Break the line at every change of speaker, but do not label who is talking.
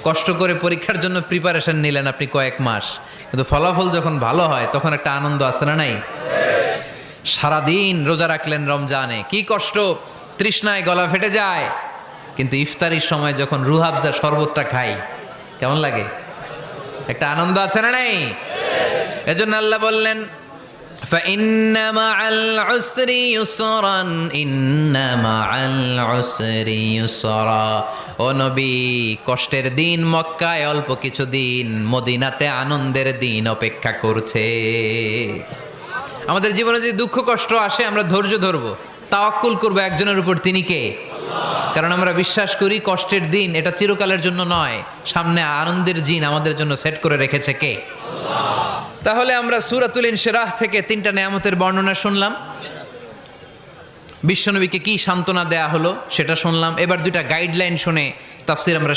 কষ্ট করে পরীক্ষার জন্য প্রিপারেশন নিলেন আপনি কয়েক মাস, কিন্তু ফলাফল যখন ভালো হয় তখন একটা আনন্দ আছে না নাই? সারাদিন রোজা রাখলেন রমজানে, কি কষ্ট, তৃষ্ণায় গলা ফেটে যায়, কিন্তু ইফতারির সময় যখন রুহ আফজা শরবতটা খাই কেমন লাগে? একটা আনন্দ আছে না নাই? এজন্য আল্লাহ বললেন فإن مع العسر يسرا إن مع العسر يسرا। ও নবী, কষ্টের দিন মক্কায় অল্প কিছু দিন, মদিনাতে আনন্দের দিন অপেক্ষা করছে। আমাদের জীবনে যদি দুঃখ কষ্ট আসে আমরা ধৈর্য ধরবো, তাওয়াক্কুল করবো একজনের উপর, তিনি কে? কারণ আমরা বিশ্বাস করি কষ্টের দিন এটা চিরকালের জন্য নয়, সামনে আনন্দের দিন আমাদের জন্য সেট করে রেখেছে কে? তাহলে আমরা সূরাতুল ইনশিরাহ থেকে 3টা নেয়ামতের বর্ণনা শুনলাম, বিশ্বনবীকে কি সান্ত্বনা দেয়া হলো সেটা শুনলাম। এবার 2টা গাইডলাইন শুনে তাফসীর আমরা